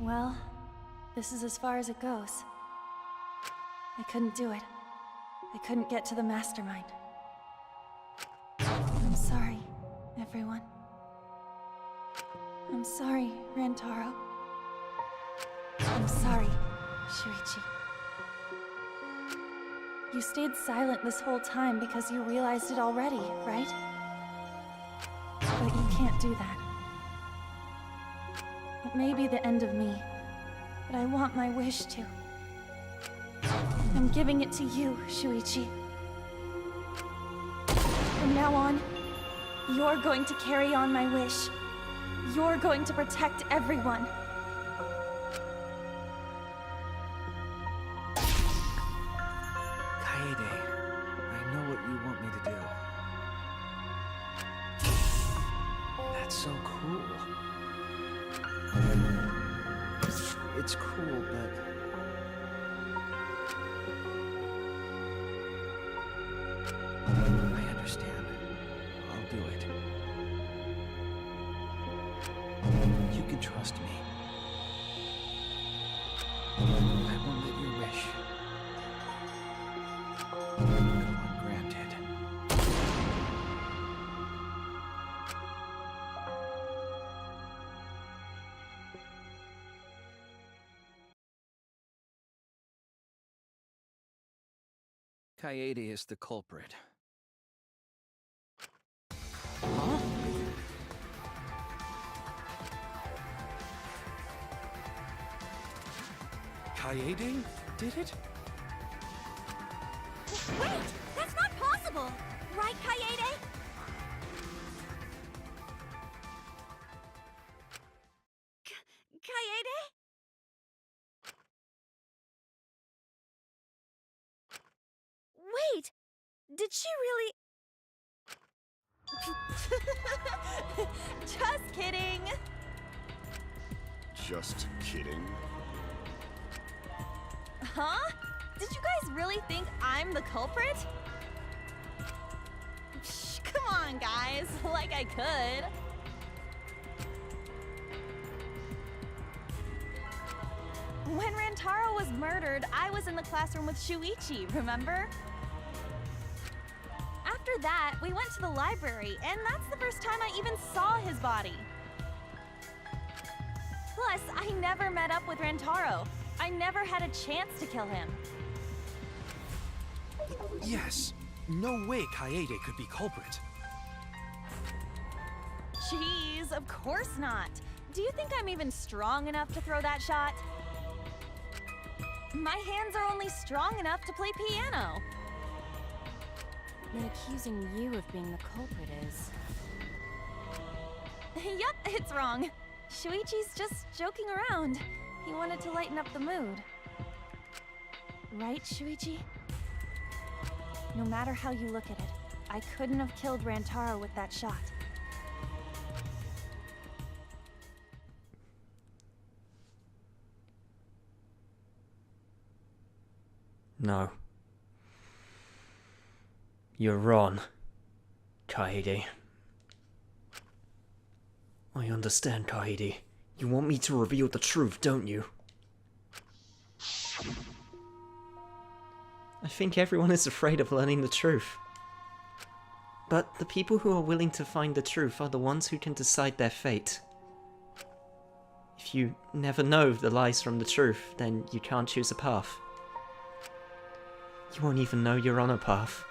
Well, this is as far as it goes. I couldn't do it. I couldn't get to the mastermind. I'm sorry, everyone. I'm sorry, Rantaro. I'm sorry, Shuichi. You stayed silent this whole time because you realized it already, right? But you can't do that. It may be the end of me, but I want my wish to. I'm giving it to you, Shuichi. From now on, you're going to carry on my wish. You're going to protect everyone. Kaede, I know what you want me to do. That's so cool. It's cool, but... I understand. I'll do it. You can trust me. I won't let your wish go ungranted. Kaede is the culprit. Huh? Kaede did it? Wait! That's not possible! Right, Kaede? Kaede? Wait! Did she really... Just kidding! Just kidding. Huh? Did you guys really think I'm the culprit? Psh, come on, guys. Like I could. When Rantaro was murdered, I was in the classroom with Shuichi, remember? After that, we went to the library, and that's the first time I even saw his body. Plus, I never met up with Rantaro. I never had a chance to kill him. Yes. No way Kaede could be culprit. Jeez, of course not. Do you think I'm even strong enough to throw that shot? My hands are only strong enough to play piano. Then accusing you of being the culprit is... Yup, it's wrong. Shuichi's just joking around. He wanted to lighten up the mood. Right, Shuichi? No matter how you look at it, I couldn't have killed Rantaro with that shot. No. You're wrong, Kaede. I understand, Kaede. You want me to reveal the truth, don't you? I think everyone is afraid of learning the truth. But the people who are willing to find the truth are the ones who can decide their fate. If you never know the lies from the truth, then you can't choose a path. You won't even know you're on a path.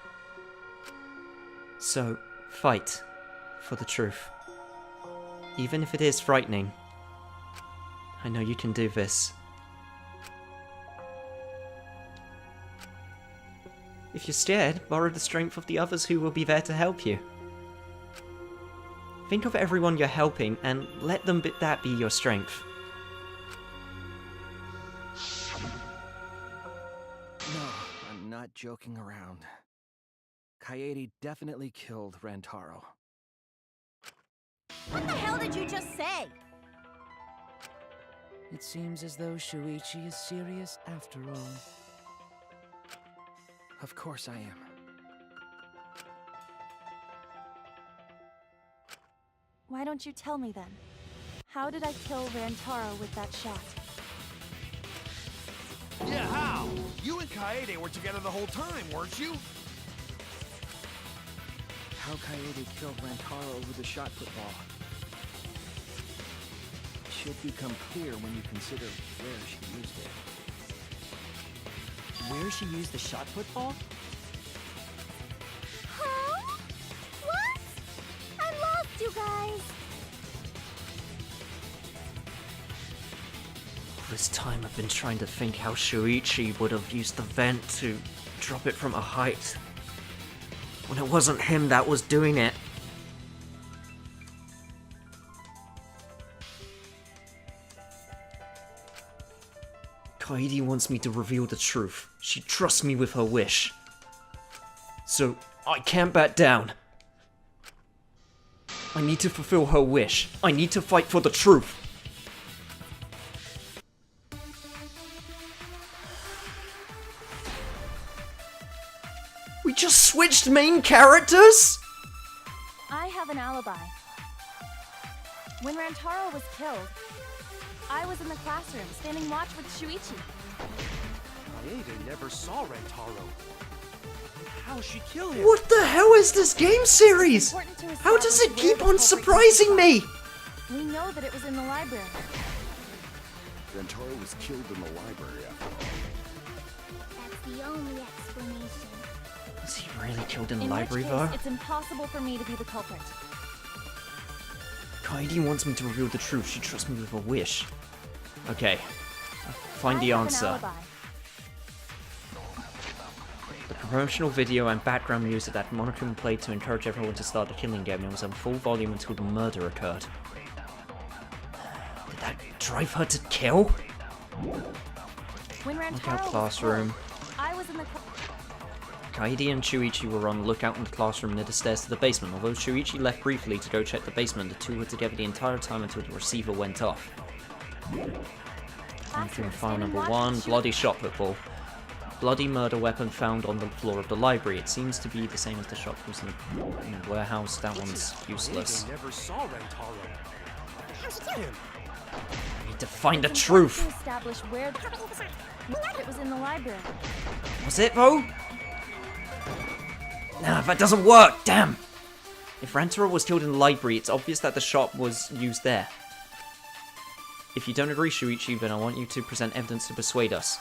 So, fight for the truth. Even if it is frightening. I know you can do this. If you're scared, borrow the strength of the others who will be there to help you. Think of everyone you're helping and let that be your strength. No, I'm not joking around. Kaede definitely killed Rantaro. What the hell did you just say? It seems as though Shuichi is serious after all. Of course I am. Why don't you tell me then? How did I kill Rantaro with that shot? Yeah, how? You and Kaede were together the whole time, weren't you? How Kaede killed Rantaro over the shot put ball should become clear when you consider where she used it. Where she used the shot put ball? Huh? What? I'm lost, you guys. All this time I've been trying to think how Shuichi would have used the vent to drop it from a height, when it wasn't him that was doing it. Kaede wants me to reveal the truth. She trusts me with her wish. So, I can't back down. I need to fulfill her wish. I need to fight for the truth. We just switched main characters? I have an alibi. When Rantaro was killed, I was in the classroom, standing watch with Shuichi. Kaede never saw Rentaro. How'd she kill him? What the hell is this game series? Important to How does it establish keep where on the culprit surprising me? We know that it was in the library. Rantaro was killed in the library after all. That's the only explanation. Was he really killed in the In library which though? case, it's impossible for me to be the culprit. Kaede wants me to reveal the truth. She trusts me with a wish. Okay. Find the I have an answer. alibi. The promotional video and background music that Monokuma played to encourage everyone to start the killing game was on full volume until the murder occurred. Did that drive her to kill? When Rantaro out was classroom. killed, I was in the Kaede and Shuichi were on the lookout in the classroom near the stairs to the basement. Although Shuichi left briefly to go check the basement, the two were together the entire time until the receiver went off. Entering file number 1, bloody shot put ball. Bloody murder weapon found on the floor of the library. It seems to be the same as the shot was in the warehouse. That one's useless. Kaede never saw Rentaro. How'd she kill him? I need to find the truth. To establish where it was in the library. Was it though? Nah, that doesn't work. Damn. If Rantaro was killed in the library, it's obvious that the shot was used there. If you don't agree, Shuichi, then I want you to present evidence to persuade us.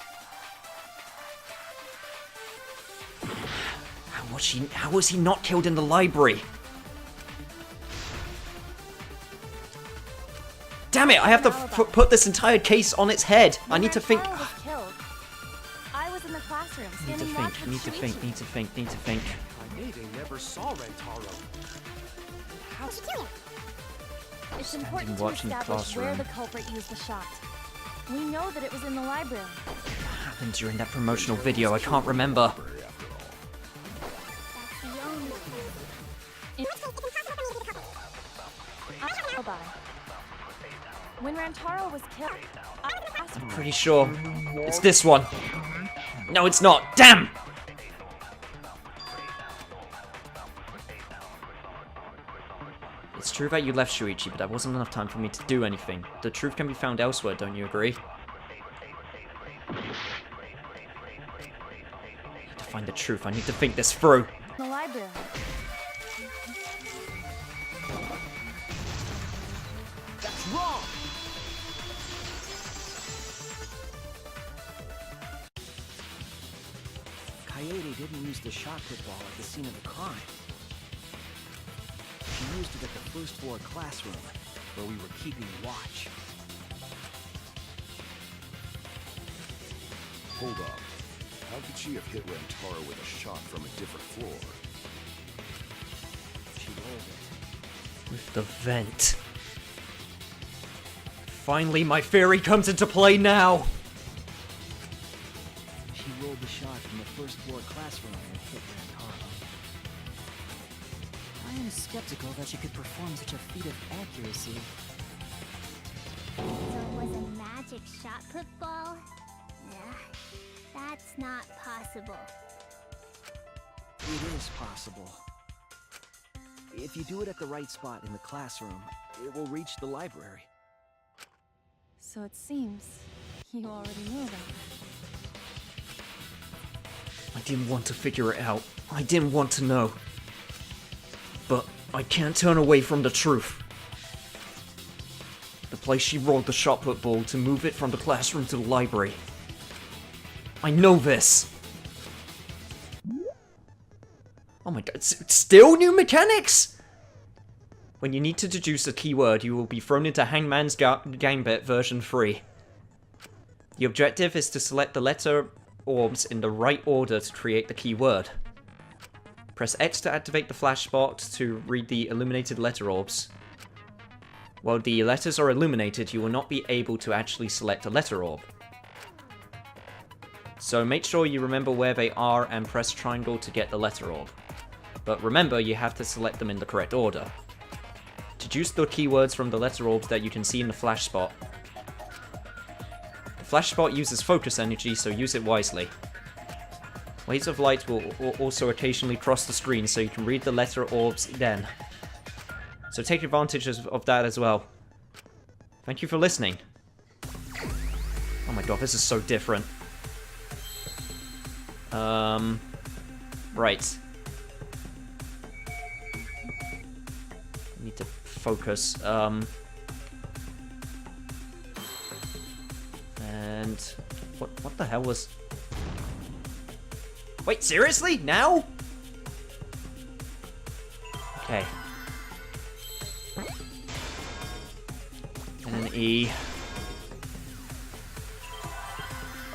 How was he not killed in the library? Damn it, I have to put this entire case on its head. I need to think. Rantaro was killed, I was in the classroom, Need to standing watch think, with need to think, Shuichi. need to think, need to think. Kaede never saw Rentaro. How'd she kill him? It's important to watching the establish where classroom. the culprit used the shot. We know that it was in the library. What happened during that promotional video? I can't remember. Library after all. That's the only Alibi. When Rantaro was killed, I'm pretty sure it's this one. No, it's not. Damn! It's true that you left Shuichi, but that wasn't enough time for me to do anything. The truth can be found elsewhere, don't you agree? I need to find the truth. I need to think this through. in the library. That's wrong! Kaede didn't use the shot put ball at the scene of the crime. She used it at the first floor classroom, where we were keeping watch. Hold up. How could she have hit Rantaro with a shot from a different floor? She rolled it. With the vent. Finally, my theory comes into play now! She rolled the shot from the first floor classroom and hit Rantaro. I am skeptical that she could perform such a feat of accuracy. So it was a magic shot put ball? Nah, that's not possible. It is possible. If you do it at the right spot in the classroom, it will reach the library. So it seems you already knew about it. didn't want to figure it out. I didn't want to know. But I can't turn away from the truth. The place she rolled the shot put ball to move it from the classroom to the library. I know this! Oh my god, still new mechanics?! When you need to deduce a keyword, you will be thrown into Hangman's Gambit version 3. The objective is to select the letter orbs in the right order to create the keyword. Press X to activate the flash spot to read the illuminated letter orbs. While the letters are illuminated, you will not be able to actually select a letter orb. So make sure you remember where they are and press triangle to get the letter orb. But remember, you have to select them in the correct order. Deduce the keywords from the letter orbs that you can see in the flash spot. The flash spot uses focus energy, so use it wisely. Waves of light will also occasionally cross the screen, so you can read the letter orbs then. So take advantage of that as well. Thank you for listening. Oh my god, this is so different. Right. Need to focus. And what the hell was? Wait, seriously? Now? Okay. And then E.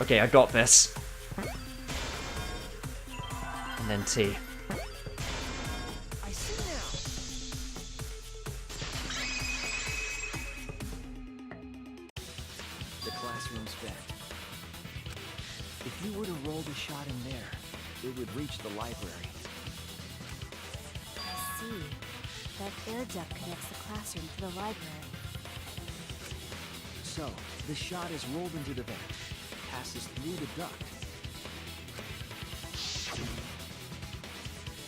Okay, I got this. And then T. I see now. The classroom's bent. If you were to roll the shot in there, it would reach the library. I see. That air duct connects the classroom to the library. So, the shot is rolled into the vent, passes through the duct,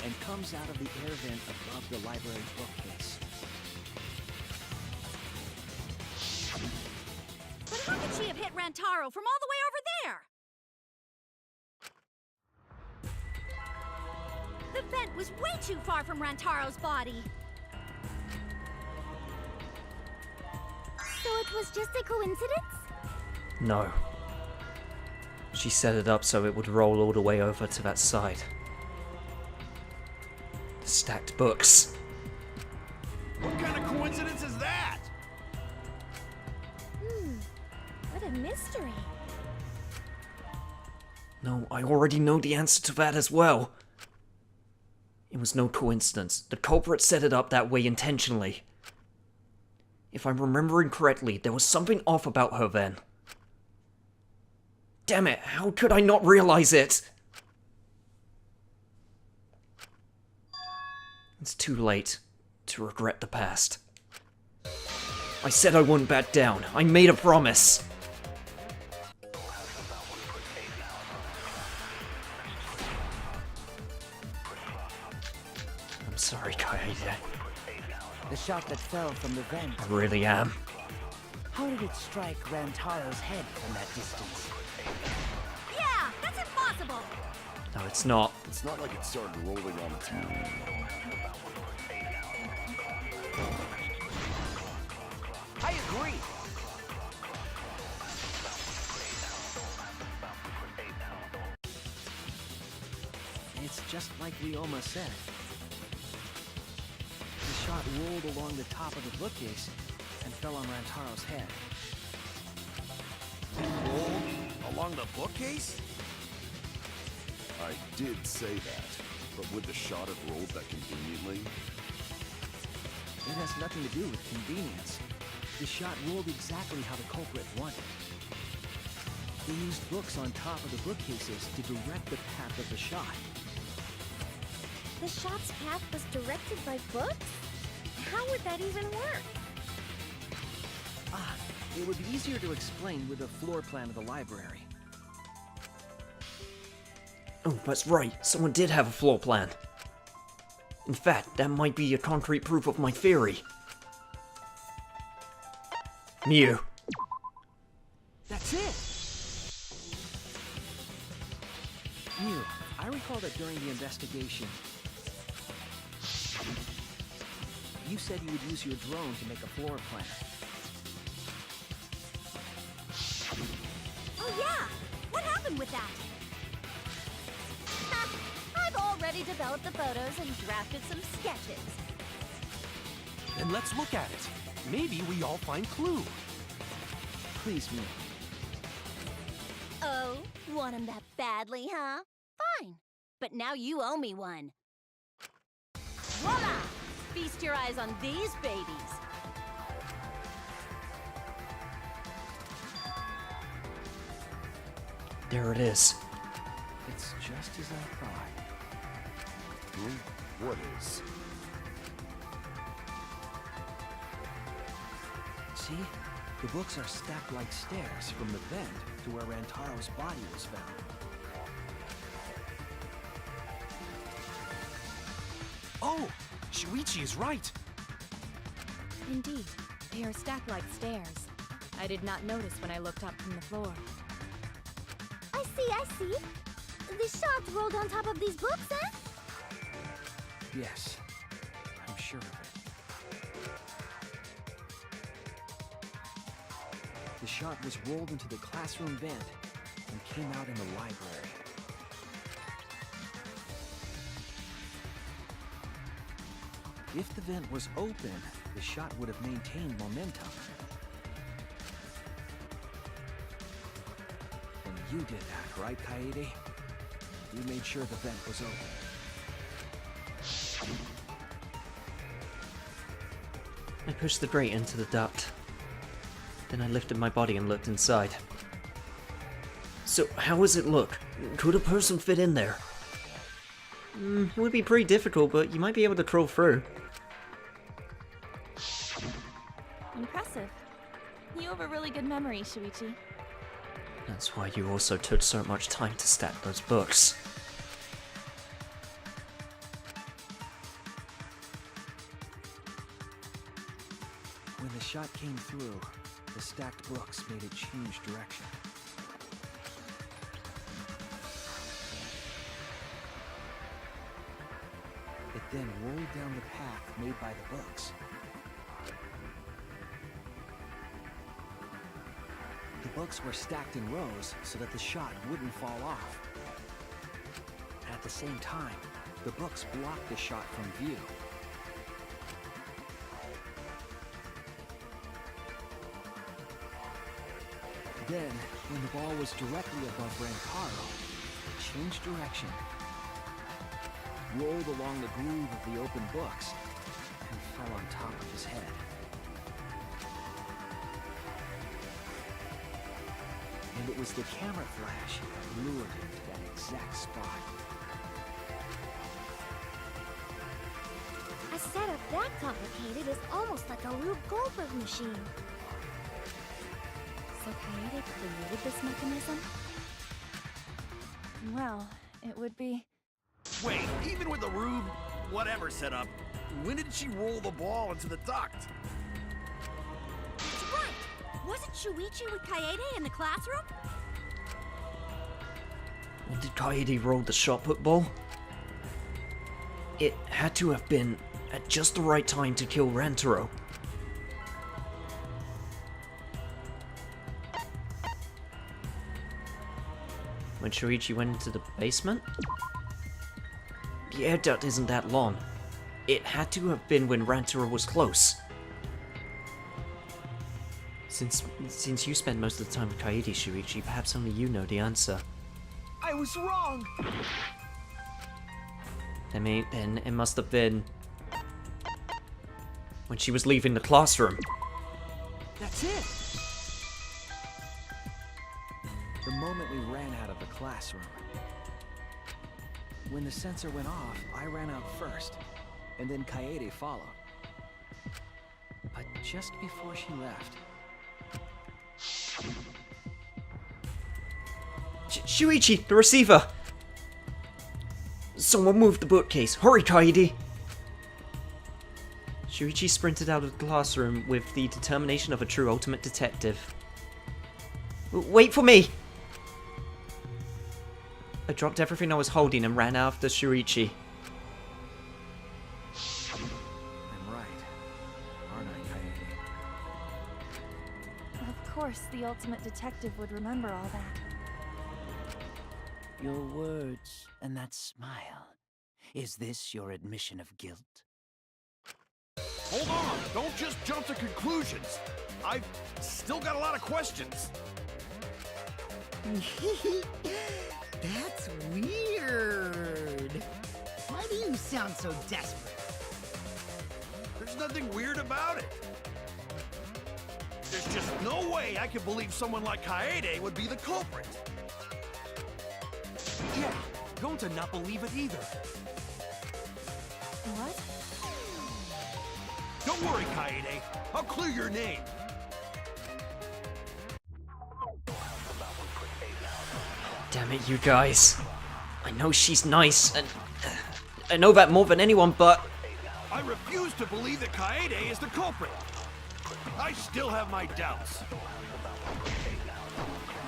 and comes out of the air vent above the library bookcase. But how could she have hit Rantaro from all the way over there? The vent was way too far from Rantaro's body. So it was just a coincidence? No. She set it up so it would roll all the way over to that side. The stacked books. What kind of coincidence is that? What a mystery. No, I already know the answer to that as well. It was no coincidence. The culprit set it up that way intentionally. If I'm remembering correctly, there was something off about her then. Damn it, how could I not realize it? It's too late to regret the past. I said I wouldn't back down. I made a promise. I'm sorry, Kaede. The shot that fell from the vent. I really am. How did it strike Rantaro's head from that distance? Yeah, that's impossible. No, it's not. It's not like it started rolling on its own. I agree. It's just like Ryoma said. The shot rolled along the top of the bookcase and fell on Rantaro's head. Rolled along the bookcase? I did say that, but would the shot have rolled that conveniently? It has nothing to do with convenience. The shot rolled exactly how the culprit wanted. They used books on top of the bookcases to direct the path of the shot. The shot's path was directed by books? How would that even work? Ah, it would be easier to explain with a floor plan of the library. Oh, that's right. Someone did have a floor plan. In fact, that might be a concrete proof of my theory. Mew. That's it! Mew, I recall that during the investigation, you said you would use your drone to make a floor plan. Oh yeah! What happened with that? I've already developed the photos and drafted some sketches. Then let's look at it. Maybe we all find clue. Please, Mia. Oh, want him that badly, huh? Fine. But now you owe me one. Voila! Feast your eyes on these babies. There it is. It's just as I thought. What is? See? The books are stacked like stairs from the vent to where Rantaro's body was found. Oh! Shuichi is right! Indeed, they are stacked like stairs. I did not notice when I looked up from the floor. I see. The shot rolled on top of these books, eh? Yes, I'm sure of it. The shot was rolled into the classroom vent and came out in the library. If the vent was open, the shot would have maintained momentum. And you did that, right, Kaede? You made sure the vent was open. I pushed the grate into the duct. Then I lifted my body and looked inside. So, how does it look? Could a person fit in there? It would be pretty difficult, but you might be able to crawl through. Impressive. You have a really good memory, Shuichi. That's why you also took so much time to stack those books. When the shot came through, the stacked books made it change direction. It then rolled down the path made by the books. The books were stacked in rows so that the shot wouldn't fall off. At the same time, the books blocked the shot from view. Then, when the ball was directly above Rantaro, it changed direction, rolled along the groove of the open books, and fell on top of his head. And it was the camera flash that lured him to that exact spot. A setup that complicated is almost like a Rube Goldberg machine. So Kaede created this mechanism? Well, it would be... Wait, even with the Rube whatever setup, when did she roll the ball into the duct? That's right! Wasn't Shuichi with Kaede in the classroom? When did Kaede roll the shot put ball? It had to have been at just the right time to kill Rantaro. When Shuichi went into the basement? The air duct isn't that long. It had to have been when Rantaro was close. Since you spent most of the time with Kaede, Shuichi, perhaps only you know the answer. I was wrong! Then it must have been... when she was leaving the classroom. That's it! The moment we ran out of the classroom. When the sensor went off, I ran out first, and then Kaede followed. But just before she left... Shuichi, the receiver! Someone move the bookcase. Hurry, Kaede! Shuichi sprinted out of the classroom with the determination of a true ultimate detective. Wait for me! I dropped everything I was holding and ran after Shuichi. I'm right, aren't I, Kaede? Of course, the ultimate detective would remember all that. Your words and that smile. Is this your admission of guilt? Hold on! Don't just jump to conclusions! I've still got a lot of questions. That's weird. Why do you sound so desperate? There's nothing weird about it. There's just no way I can believe someone like Kaede would be the culprit. Yeah, going to not believe it either. What? Don't worry, Kaede. I'll clear your name. Damn it, you guys. I know she's nice, and I know that more than anyone, but I refuse to believe that Kaede is the culprit. I still have my doubts.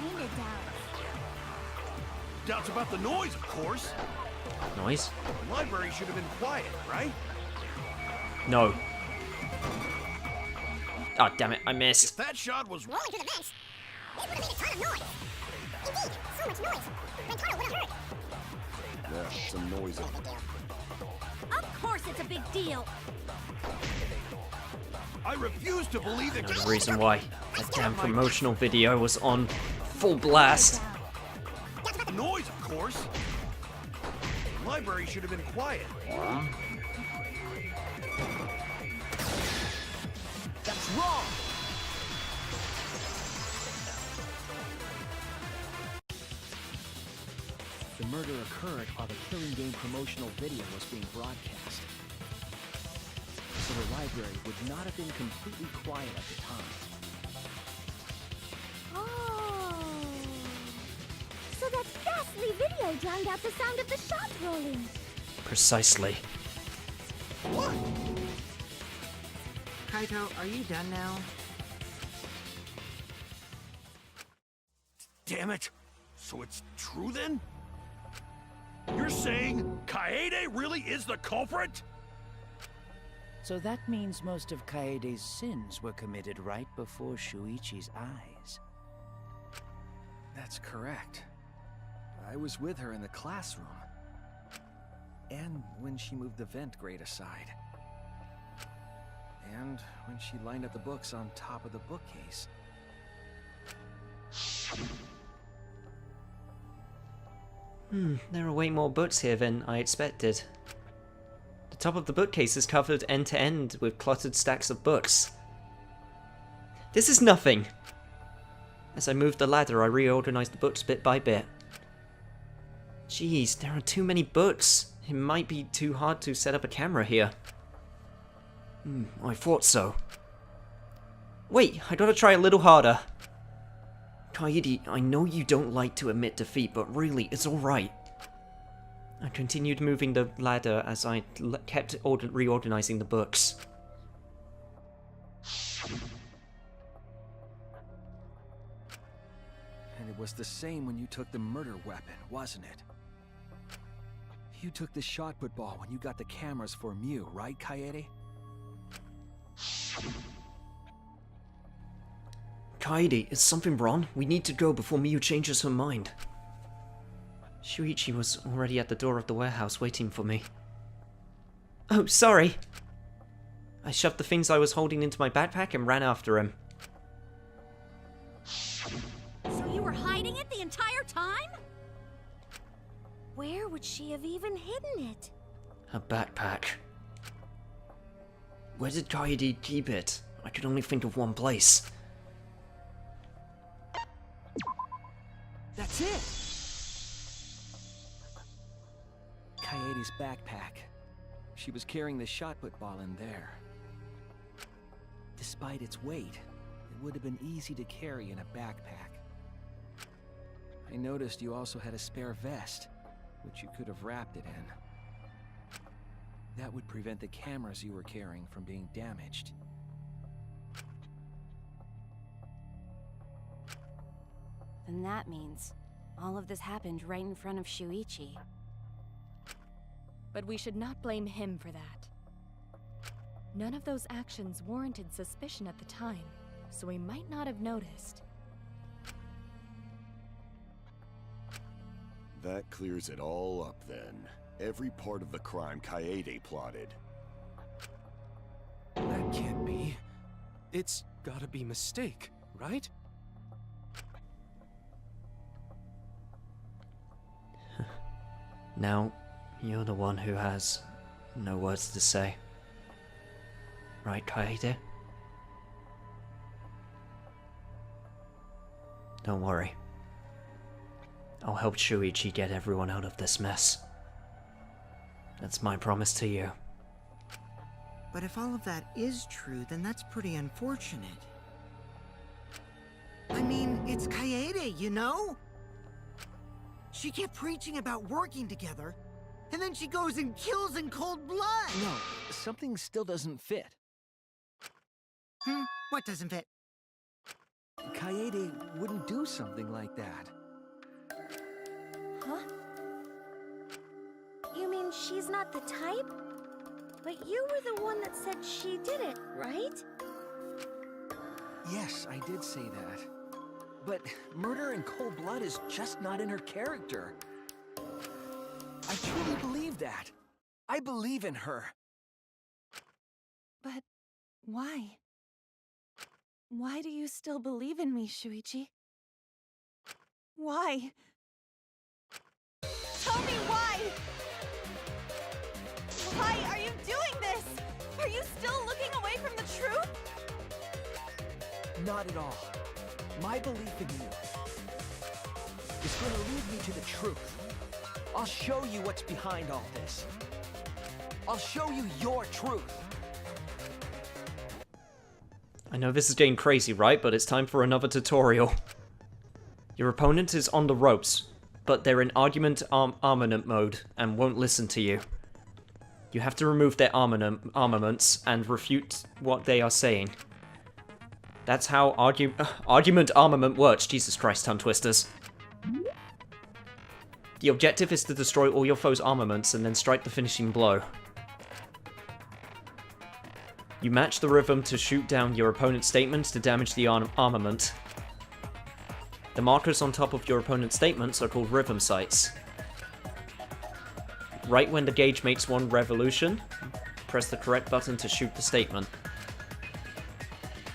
Kinda doubts. Doubts about the noise, of course. noise? The library should have been quiet, right? No. Oh, damn it, I missed. If that shot was Rolling through the vents, it would have made a ton of noise. Indeed, so much noise. Rentaro would have heard. yeah, some noise. Of course it's a big deal. I refuse to believe that. No reason why that damn promotional video was on full blast. Noise, of course. The library should have been quiet. That's wrong. The murder occurred while the Killing Game promotional video was being broadcast. So the library would not have been completely quiet at the time. Oh. So that ghastly video drowned out the sound of the shot rolling. Precisely. Kaito, are you done now? Damn it. So it's true then? You're saying Kaede really is the culprit? So that means most of Kaede's sins were committed right before Shuichi's eyes. That's correct. I was with her in the classroom. And when she moved the vent grate aside. And when she lined up the books on top of the bookcase. There are way more books here than I expected. The top of the bookcase is covered end to end with cluttered stacks of books. This is nothing! As I moved the ladder, I reorganized the books bit by bit. Jeez, there are too many books. It might be too hard to set up a camera here. I thought so. Wait, I gotta try a little harder. Kaede, I know you don't like to admit defeat, but really, it's alright. I continued moving the ladder as I kept reorganizing the books. And it was the same when you took the murder weapon, wasn't it? You took the shot put ball when you got the cameras for Mew, right, Kaede? Kaede, is something wrong? We need to go before Miyu changes her mind. Shuichi was already at the door of the warehouse waiting for me. Oh, sorry! I shoved the things I was holding into my backpack and ran after him. So you were hiding it the entire time? Where would she have even hidden it? Her backpack. Where did Kaede keep it? I could only think of one place. That's it! Kaede's backpack. She was carrying the shot put ball in there. Despite its weight, it would have been easy to carry in a backpack. I noticed you also had a spare vest, which you could have wrapped it in. That would prevent the cameras you were carrying from being damaged. Then that means All of this happened right in front of Shuichi. But we should not blame him for that. None of those actions warranted suspicion at the time, so we might not have noticed. That clears it all up then. Every part of the crime Kaede plotted. That can't be. It's gotta be mistake, right? Now, you're the one who has no words to say. Right, Kaede? Don't worry. I'll help Shuichi get everyone out of this mess. That's my promise to you. But if all of that is true, then that's pretty unfortunate. I mean, it's Kaede, you know? She kept preaching about working together, and then she goes and kills in cold blood! No, something still doesn't fit. What doesn't fit? Kaede wouldn't do something like that. Huh? You mean she's not the type? But you were the one that said she did it, right? Yes, I did say that. But murder in cold blood is just not in her character. I truly believe that. I believe in her. But why? Why do you still believe in me, Shuichi? Why? Tell me why! Why are you doing this? Are you still looking away from the truth? Not at all. My belief in you is going to lead me to the truth. I'll show you what's behind all this. I'll show you your truth. I know this is getting crazy, right? But it's time for another tutorial. Your opponent is on the ropes, but they're in armament mode and won't listen to you. You have to remove their armaments and refute what they are saying. That's how argument armament works. Jesus Christ, tongue twisters. The objective is to destroy all your foe's armaments and then strike the finishing blow. You match the rhythm to shoot down your opponent's statements to damage the armament. The markers on top of your opponent's statements are called rhythm sights. Right when the gauge makes one revolution, press the correct button to shoot the statement.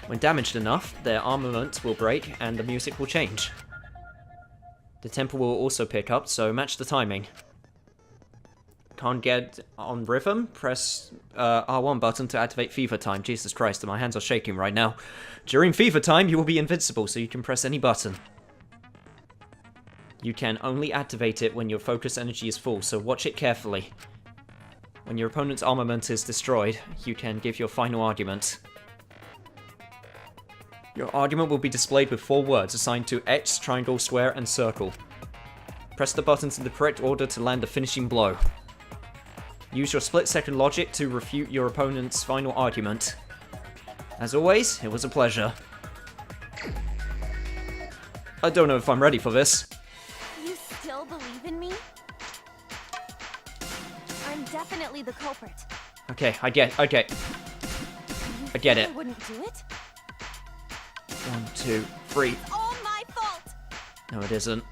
When damaged enough, their armament will break and the music will change. The tempo will also pick up, so match the timing. Can't get on rhythm? Press R1 button to activate fever time. Jesus Christ, my hands are shaking right now. During fever time, you will be invincible, so you can press any button. You can only activate it when your focus energy is full, so watch it carefully. When your opponent's armament is destroyed, you can give your final argument. Your argument will be displayed with 4 words assigned to X, triangle, square, and circle. Press the buttons in the correct order to land the finishing blow. Use your split-second logic to refute your opponent's final argument. As always, it was a pleasure. I don't know if I'm ready for this. You still believe in me? I'm definitely the culprit. Okay, I get it. I wouldn't do it? 1, 2, 3. It's all my fault! No, it isn't.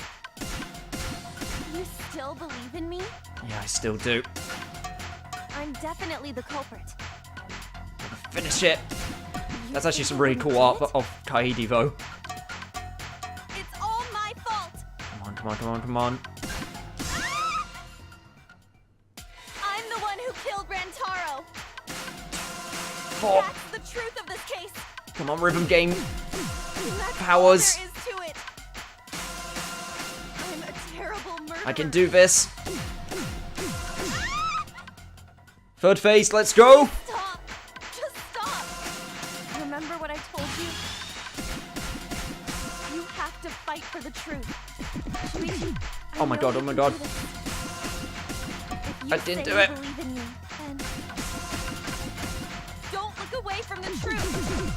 You still believe in me? Yeah, I still do. I'm definitely the culprit. Finish it! That's actually some really cool art of Kaede, though. It's all my fault! Come on, come on, come on, come on. I'm the one who killed Rantaro! 4. That's the truth of this case! Come on, rhythm game. That's Powers. all there is to it. I'm a terrible murderer. I can do this. Third phase, let's go! Stop! Just stop! Remember what I told you? You have to fight for the truth. Shuichi, Oh my god, oh my god. I didn't do it. Believe in me, then don't look away from the truth.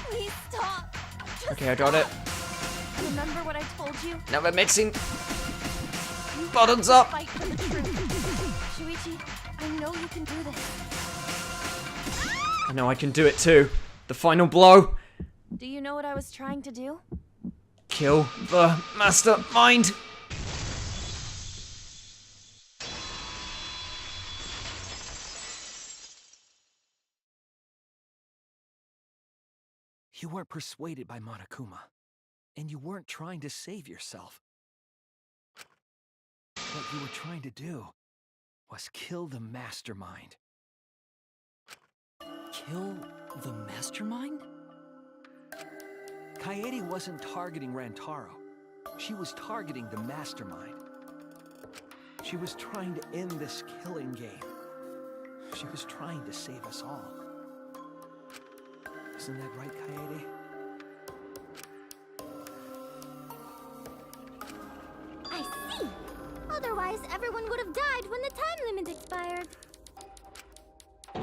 Please stop. Just Okay, I got it. Remember what I told you? Now we're mixing You buttons have up. to fight for the truth. Shuichi, I know you can do this. I know I can do it too. The final blow. Do you know what I was trying to do? Kill the mastermind. You weren't persuaded by Monokuma, and you weren't trying to save yourself. What you were trying to do was kill the mastermind. Kill the mastermind? Kaede wasn't targeting Rantaro. She was targeting the mastermind. She was trying to end this killing game. She was trying to save us all. Isn't that right, Kaede? I see! Otherwise, everyone would have died when the time limit expired.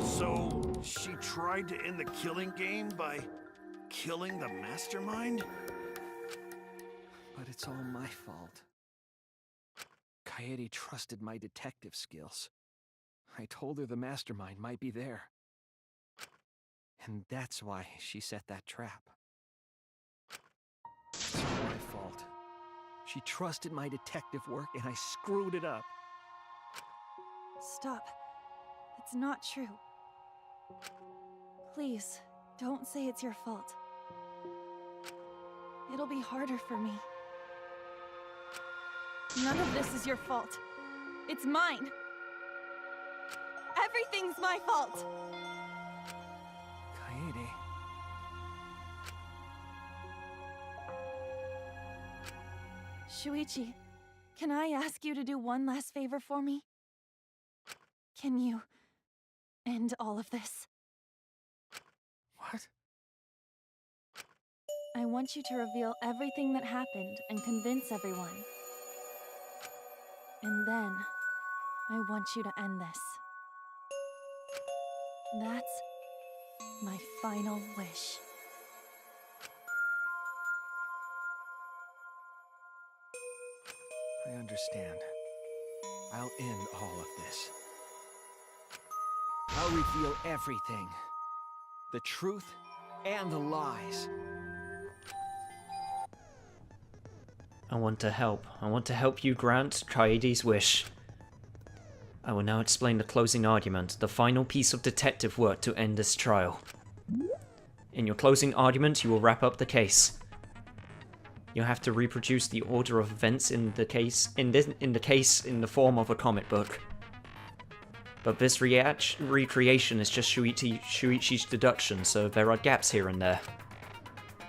So, she tried to end the killing game by killing the mastermind? But it's all my fault. Kaede trusted my detective skills. I told her the mastermind might be there. And that's why she set that trap. It's all my fault. She trusted my detective work and I screwed it up. Stop. It's not true. Please, don't say it's your fault. It'll be harder for me. None of this is your fault. It's mine. Everything's my fault. Kaede. Shuichi, can I ask you to do one last favor for me? Can you end all of this? What? I want you to reveal everything that happened and convince everyone. And then, I want you to end this. That's my final wish. I understand. I'll end all of this. I'll reveal everything. The truth and the lies. I want to help. I want to help you grant Kaede's wish. I will now explain the closing argument, the final piece of detective work to end this trial. In your closing argument, you will wrap up the case. You'll have to reproduce the order of events in the case in the form of a comic book. But this recreation is just Shuichi's deduction, so there are gaps here and there.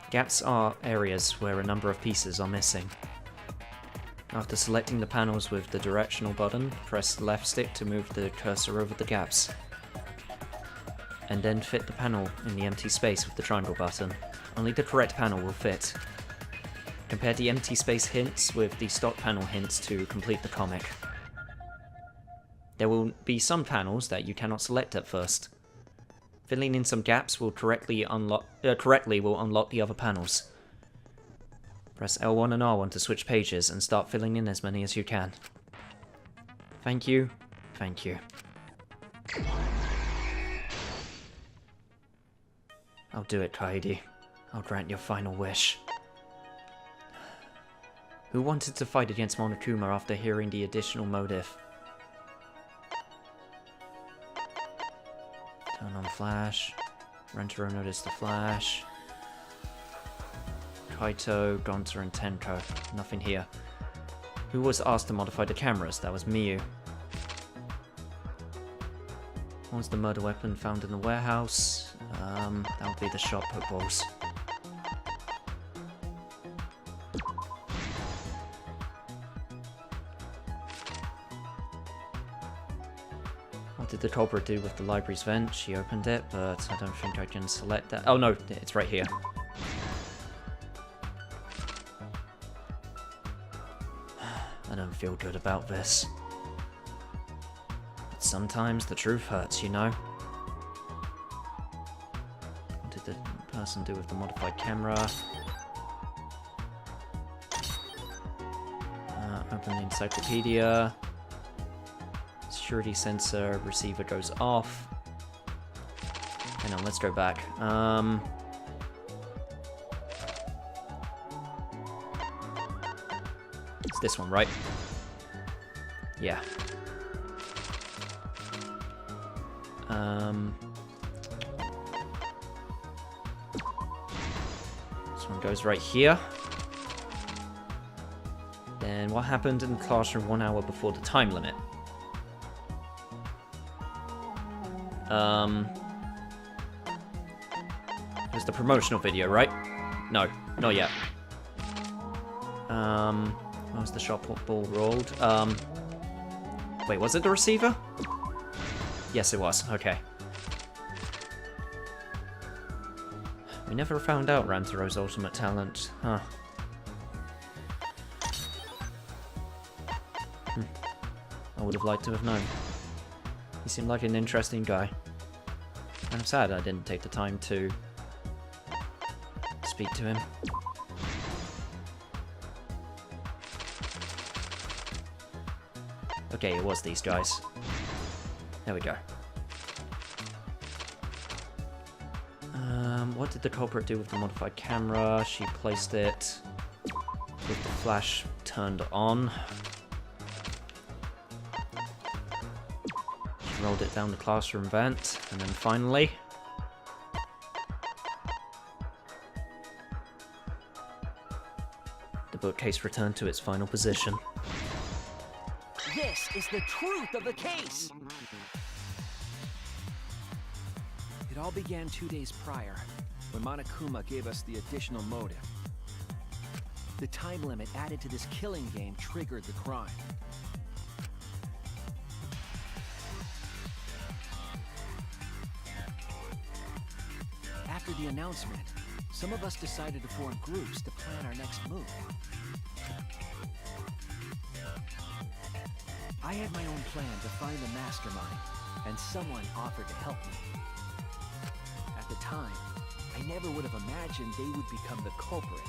Gaps are areas where a number of pieces are missing. After selecting the panels with the directional button, press the left stick to move the cursor over the gaps. And then fit the panel in the empty space with the triangle button. Only the correct panel will fit. Compare the empty space hints with the stock panel hints to complete the comic. There will be some panels that you cannot select at first. Filling in some gaps will correctly unlock the other panels. Press L1 and R1 to switch pages and start filling in as many as you can. Thank you. Thank you. I'll do it, Kaede. I'll grant your final wish. Who wanted to fight against Monokuma after hearing the additional motive? Turn on flash. Rentaro noticed the flash. Kaito, Gonta, and Tenko. Nothing here. Who was asked to modify the cameras? That was Miyu. What was the murder weapon found in the warehouse? That would be the shot put balls. What did the culprit do with the library's vent? She opened it, but I don't think I can select that. Oh no, it's right here. I don't feel good about this. But sometimes the truth hurts, you know? What did the person do with the modified camera? Open the encyclopedia. Security sensor, receiver goes off. Hang on, let's go back. It's this one, right? Yeah. This one goes right here. Then what happened in the classroom 1 hour before the time limit? It was the promotional video, right? No, not yet. Where was the shot ball rolled? Wait, was it the receiver? Yes, it was. Okay. We never found out Rantaro's ultimate talent, huh? I would have liked to have known. He seemed like an interesting guy. And I'm sad I didn't take the time to speak to him. Okay, it was these guys. There we go. What did the culprit do with the modified camera? She placed it with the flash turned on. She rolled it down the classroom vent, and then finally... the bookcase returned to its final position. This is the truth of the case! It all began 2 days prior, when Monokuma gave us the additional motive. The time limit added to this killing game triggered the crime. After the announcement, some of us decided to form groups to plan our next move. I had my own plan to find the mastermind, and someone offered to help me. At the time, I never would have imagined they would become the culprit.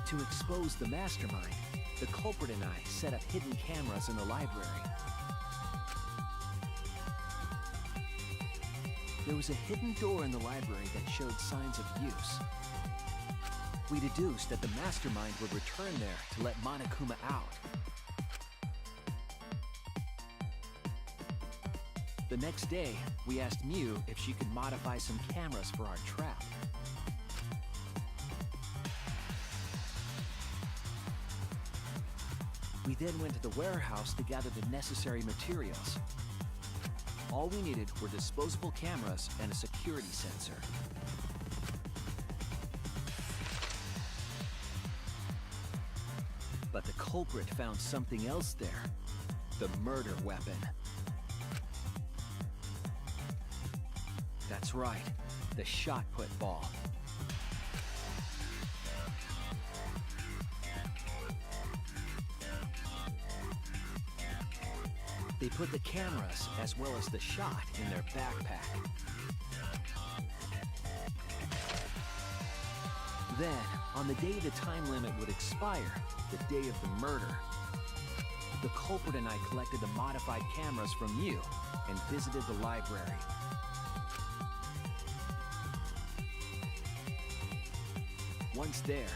To expose the mastermind, the culprit and I set up hidden cameras in the library. There was a hidden door in the library that showed signs of use. We deduced that the mastermind would return there to let Monokuma out. The next day, we asked Mew if she could modify some cameras for our trap. We then went to the warehouse to gather the necessary materials. All we needed were disposable cameras and a security sensor. But the culprit found something else there. The murder weapon. That's right, the shot-put ball. They put the cameras as well as the shot in their backpack. Then, on the day the time limit would expire, the day of the murder, the culprit and I collected the modified cameras from you and visited the library. Once there,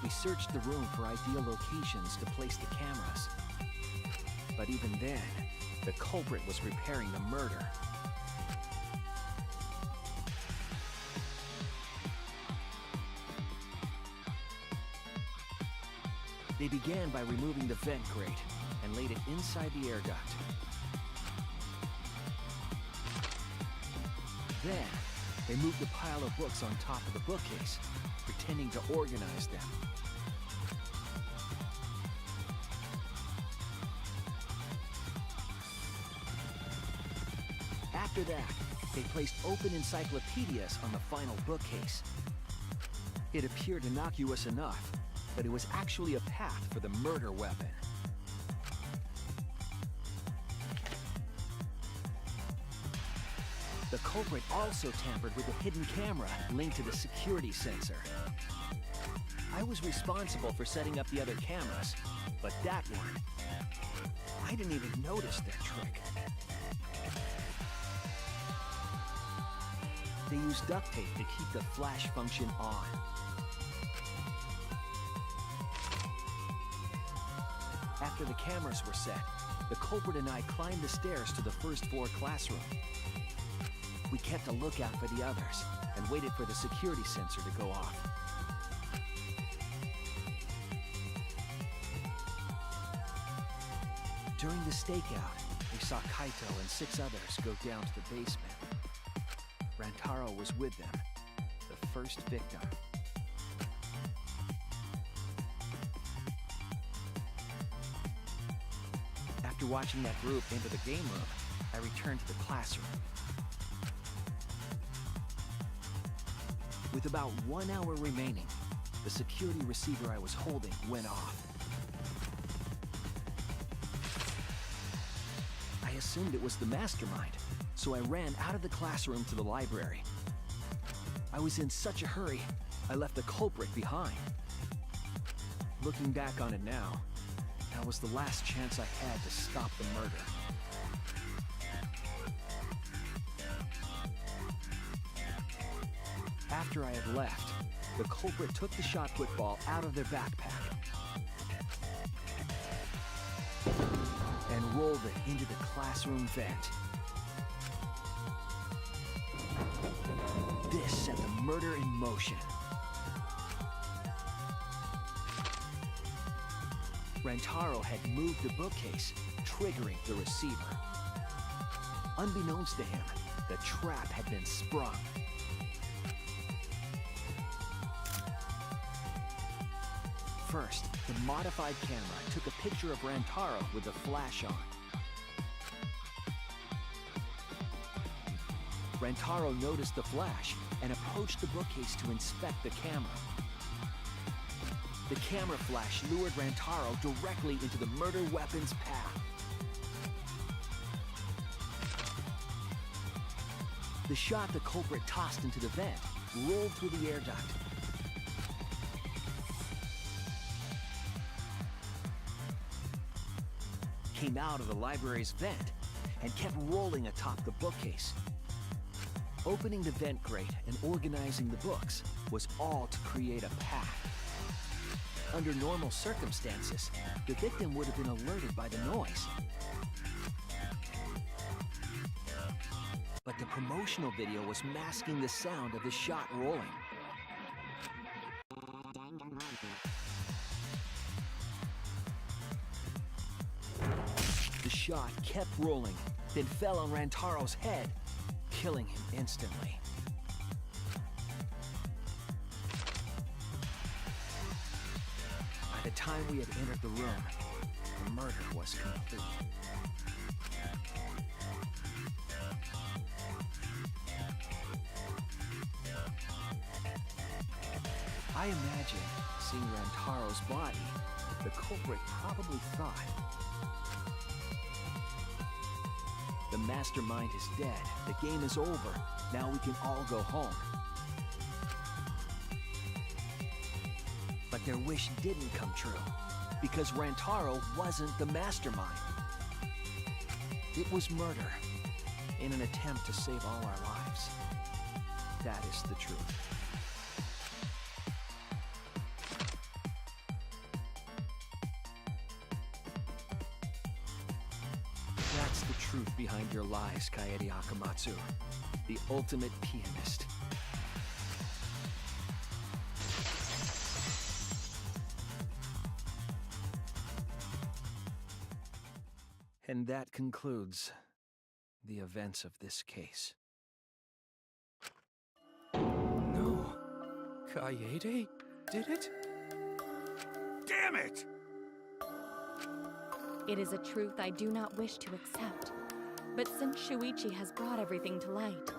we searched the room for ideal locations to place the cameras. But even then, the culprit was preparing the murder. They began by removing the vent grate and laid it inside the air duct. Then, they moved a pile of books on top of the bookcase, pretending to organize them. After that, they placed open encyclopedias on the final bookcase. It appeared innocuous enough, but it was actually a path for the murder weapon. The culprit also tampered with the hidden camera linked to the security sensor. I was responsible for setting up the other cameras, but that one, I didn't even notice their trick. They used duct tape to keep the flash function on. After the cameras were set, the culprit and I climbed the stairs to the first floor classroom. We kept a lookout for the others and waited for the security sensor to go off. During the stakeout, we saw Kaito and 6 others go down to the basement. Rantaro was with them, the first victim. After watching that group into the game room, I returned to the classroom. With about 1 hour remaining, the security receiver I was holding went off. I assumed it was the mastermind, so I ran out of the classroom to the library. I was in such a hurry, I left the culprit behind. Looking back on it now, that was the last chance I had to stop the murder. After I had left, the culprit took the shot put ball out of their backpack and rolled it into the classroom vent. This set the murder in motion. Rantaro had moved the bookcase, triggering the receiver. Unbeknownst to him, the trap had been sprung. First, the modified camera took a picture of Rantaro with the flash on. Rantaro noticed the flash and approached the bookcase to inspect the camera. The camera flash lured Rantaro directly into the murder weapon's path. The shot the culprit tossed into the vent rolled through the air duct. Came out of the library's vent and kept rolling atop the bookcase. Opening the vent grate and organizing the books was all to create a path. Under normal circumstances, the victim would have been alerted by the noise. But the promotional video was masking the sound of the shot rolling. The shot kept rolling, then fell on Rantaro's head, killing him instantly. By the time we had entered the room, the murder was complete. I imagine, seeing Rantaro's body, the culprit probably thought, the mastermind is dead, the game is over, now we can all go home. But their wish didn't come true, because Rantaro wasn't the mastermind. It was murder, in an attempt to save all our lives. That is the truth. That's the truth behind your lies, Kaede Akamatsu, the ultimate pianist. And that concludes the events of this case. No. Kaede did it? Damn it! It is a truth I do not wish to accept. But since Shuichi has brought everything to light,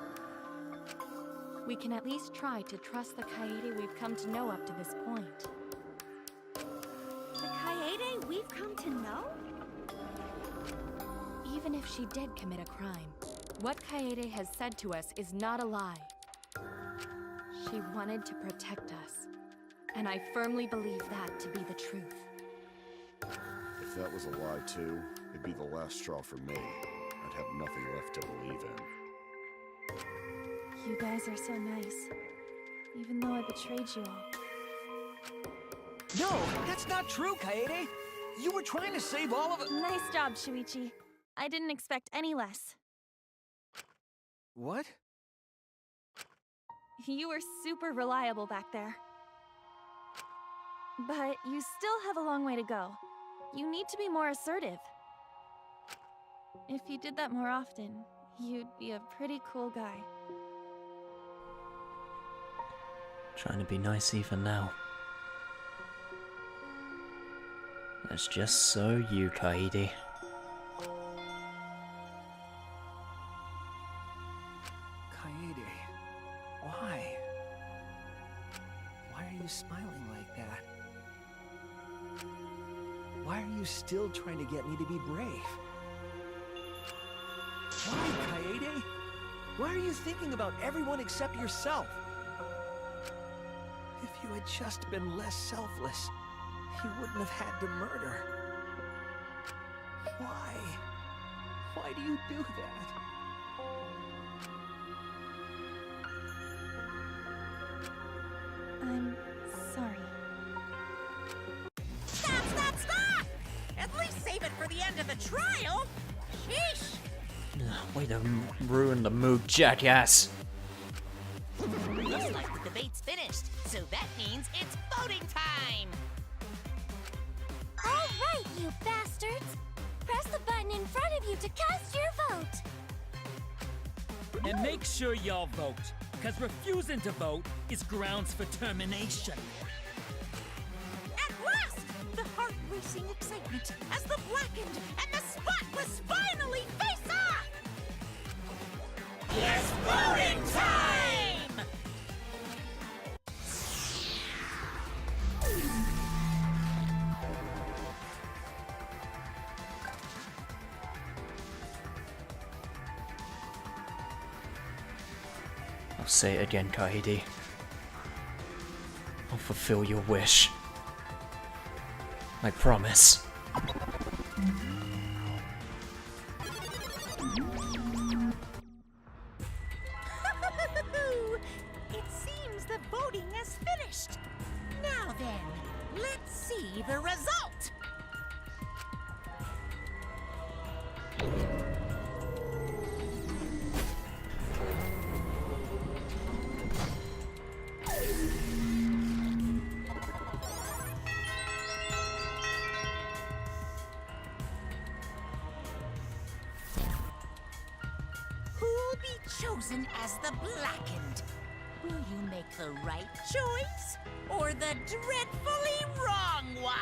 we can at least try to trust the Kaede we've come to know up to this point. The Kaede we've come to know? Even if she did commit a crime, what Kaede has said to us is not a lie. She wanted to protect us, And I firmly believe that to be the truth. If that was a lie too, it'd be the last straw for me. I'd have nothing left to believe in. You guys are so nice. Even though I betrayed you all. No, that's not true, Kaede! You were trying to save all of it. Nice job, Shuichi. I didn't expect any less. What? You were super reliable back there. But you still have a long way to go. You need to be more assertive. If you did that more often, you'd be a pretty cool guy. Trying to be nice even now. That's just so you, Kaede. Kaede, why? Why are you smiling like that? Why are you still trying to get me to be brave? Why, Kaede? Why are you thinking about everyone except yourself? If you had just been less selfless, you wouldn't have had to murder. Why? Why do you do that? I'm sorry. Stop, stop, stop! At least save it for the end of the trial! Sheesh! Way to ruin the mood, jackass. Looks like the debate's finished, so that means it's voting time! All right, you bastards! Press the button in front of you to cast your vote! And make sure y'all vote, because refusing to vote is grounds for termination. At last! The heart-racing excitement as the blackened and the spotless finally face off! It's voting time! I'll say it again, Kaede. I'll fulfill your wish. I promise. It seems the voting has finished. Now then, let's see the result. Who'll be chosen as the blackened? Will you make the right choice or the dreadfully wrong one?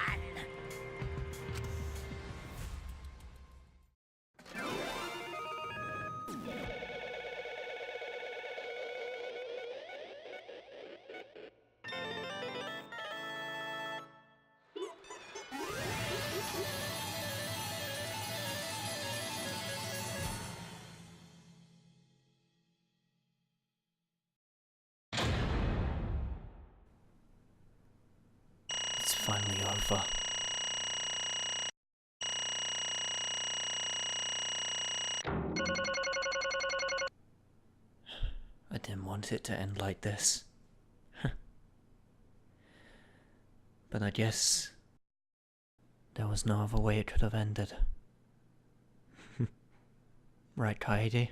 It's finally over. I didn't want it to end like this. But I guess there was no other way it could have ended. Right, Kaede?